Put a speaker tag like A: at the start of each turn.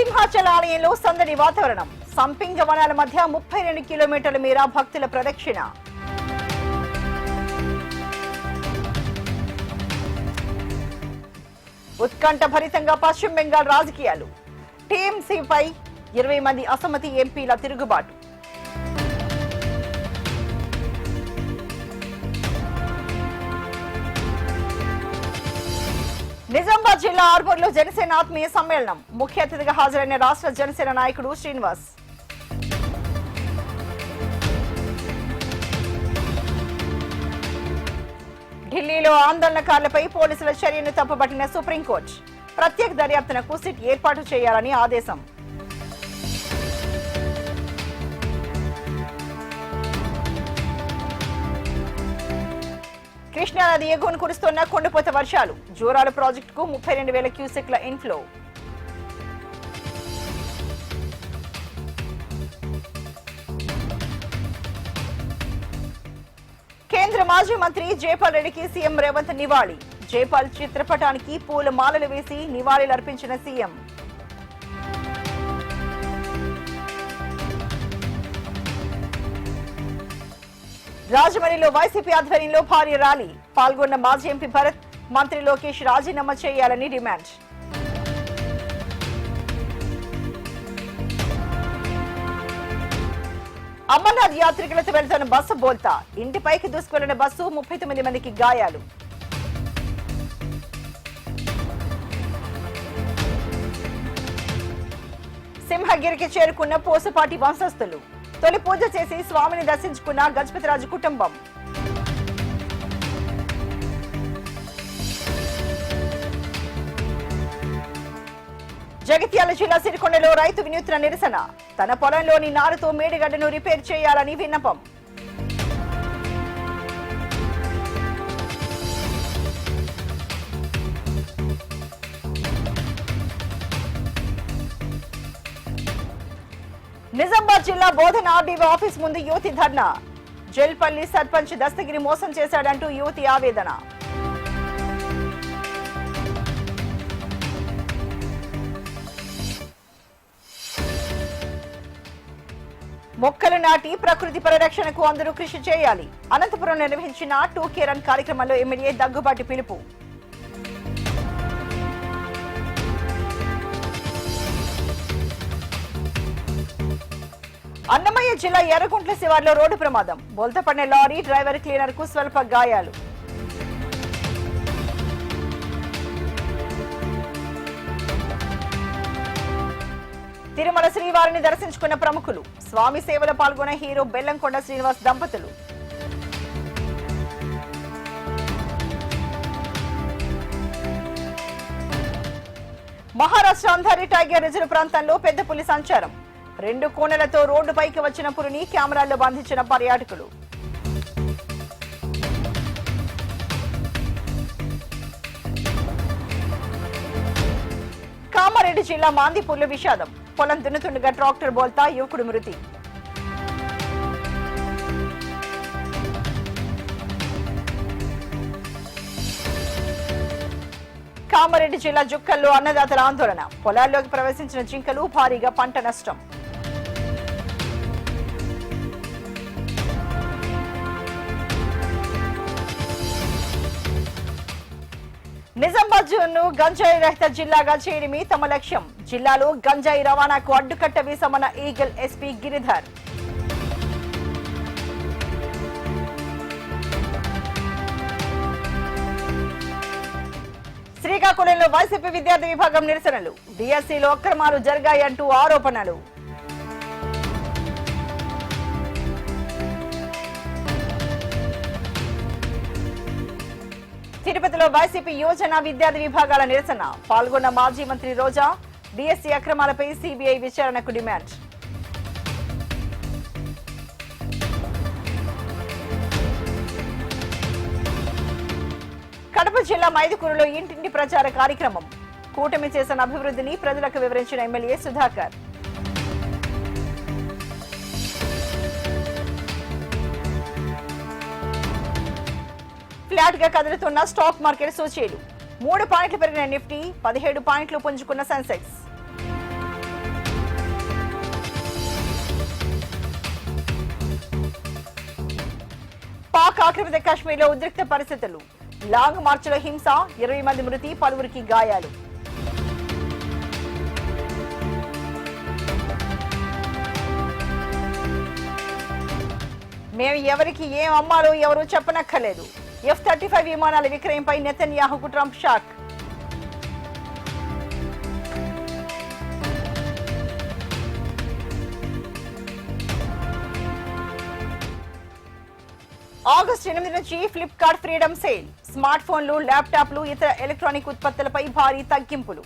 A: సింహాచల ఆలయంలో సందడి వాతావరణం. సంపింగ వనాల మధ్య 32 కిలోమీటర్ల మేర భక్తుల ప్రదక్షిణ. ఉత్కంఠ భరితంగా పశ్చిమ బెంగాల్ రాజకీయాలు. టీఎంసీపై 20 మంది అసమ్మతి ఎంపీల తిరుగుబాటు. నిజామాబాద్ జిల్లా ఆర్మూర్లో జనసేన ఆత్మీయ సమ్మేళనం. ముఖ్య అతిథిగా హాజరైన రాష్ట్ర జనసేన నాయకుడు శ్రీనివాస్. ఢిల్లీలో ఆందోళనకారులపై పోలీసుల చర్యను తప్పుపట్టిన సుప్రీంకోర్టు. ప్రత్యేక దర్యాప్తునకు సిట్ ఏర్పాటు చేయాలని ఆదేశం. కృష్ణానది ఎగువను కురుస్తున్న కొండపోత వర్షాలు. జోరాల ప్రాజెక్టుకు 32,000 క్యూసెక్ల ఇన్ఫ్లో. కేంద్ర మాజీ మంత్రి జైపాల్ రెడ్డికి సీఎం రేవంత్ నివాళి. జైపాల్ చిత్రపటానికి పూల మాలలు వేసి నివాళులర్పించిన సీఎం. రాజమండ్రిలో వైసీపీ ఆధ్వర్యంలో భారీ ర్యాలీ. పాల్గొన్న మాజీ ఎంపీ భరత్, మంత్రి లోకేష్ రాజీనామా చేయాలని డిమాండ్. అమర్నాథ్ యాత్రికులతో వెళ్తున్న బస్సు బోల్తా. ఇంటిపైకి దూసుకెళ్లిన బస్సు 39 మందికి గాయాలు. సింహగిరికి చేరుకున్న పోసుపాటి వంశస్థులు. తొలి పూజ చేసి స్వామిని దర్శించుకున్న గజపతిరాజు కుటుంబం. జగిత్యాల జిల్లా సిరికొండలో రైతు వినూత్న నిరసన. తన పొలంలోని నారుతో మేడిగడ్డను రిపేర్ చేయాలని విన్నపం. నిజామాబాద్ జిల్లా బోధన ఆర్డీఓ ఆఫీస్ ముందు యువతి ధర్నా. జల్పల్లి సర్పంచ్ దస్తగిరి మోసం చేశాడంటూ యువతి ఆవేదన. మొక్కలు నాటి ప్రకృతి పరిరక్షణకు అందరూ కృషి చేయాలి. అనంతపురం నిర్వహించిన 2K రన్ కార్యక్రమంలో ఎమ్మెల్యే దగ్గుబాటి పిలుపు. అన్నమయ్య జిల్లా ఎర్రగుంట్ల శివార్లో రోడ్డు ప్రమాదం. బోల్తపడిన లారీ డ్రైవర్ క్లీనర్ కు స్వల్ప గాయాలు. తిరుమల శ్రీవారిని దర్శించుకున్న ప్రముఖులు. స్వామి సేవలో పాల్గొన్న హీరో బెల్లంకొండ శ్రీనివాస్ దంపతులు. మహారాష్ట్ర అంధారి టైగర్ రిజర్వ్ ప్రాంతంలో పెద్ద పులి సంచారం. 2 కోణలతో రోడ్డుపైకి వచ్చిన పులిని కెమెరాల్లో బంధించిన పర్యాటకులు. కామారెడ్డి జిల్లా మాందిపూర్లో విషాదం. పొలం దున్నుతుండగా ట్రాక్టర్ బోల్తా యువకుడు మృతి. కామారెడ్డి జిల్లా జుక్కల్లో అన్నదాతల ఆందోళన. పొలాల్లోకి ప్రవేశించిన జింకలు, భారీగా పంట నష్టం. నిజామాబాద్ ను గంజాయి రహిత జిల్లాగా చేయడమే తమ లక్ష్యం. జిల్లాలో గంజాయి రవాణాకు అడ్డుకట్ట వేశామన్న ఈగల్ ఎస్పీ గిరిధర్. శ్రీకాకుళంలో వైసీపీ విద్యార్థి విభాగం నిరసనలు. డిఎస్సీలో అక్రమాలు జరిగాయంటూ ఆరోపణలు. తిరుపతిలో వైసీపీ యువజన విద్యార్థి విభాగాల నిరసన. పాల్గొన్న మాజీ మంత్రి రోజా. డిఎస్సీ అక్రమాలపై సిబిఐ విచారణకు డిమాండ్. కడప జిల్లా మైదుకూరులో ఇంటింటి ప్రచార కార్యక్రమం. కూటమి చేసిన అభివృద్ధిని ప్రజలకు వివరించిన ఎమ్మెల్యే సుధాకర్. ఫ్లాట్ గా కదులుతున్న స్టాక్ మార్కెట్ సూచీలు. 3 పాయింట్లు పెరిగిన నిఫ్టీ, 17 పాయింట్లు పుంజుకున్న సెన్సెక్స్. పాక్ ఆక్రమిత కాశ్మీర్లో ఉద్రిక్త పరిస్థితులు. లాంగ్ మార్చ్లో హింస, 20 మంది మృతి, పలువురికి గాయాలు. మేము ఎవరికి ఏం అమ్మాలో ఎవరూ చెప్పనక్కర్లేదు. F-35 విమానాల విక్రయంపై నెతన్యాహుకు ట్రంప్ షాక్. ఆగస్టు 8 నుంచి ఫ్లిప్కార్ట్ ఫ్రీడమ్ సేల్. స్మార్ట్ ఫోన్లు, ల్యాప్టాప్లు, ఇతర ఎలక్ట్రానిక్ ఉత్పత్తులపై భారీ తగ్గింపులు.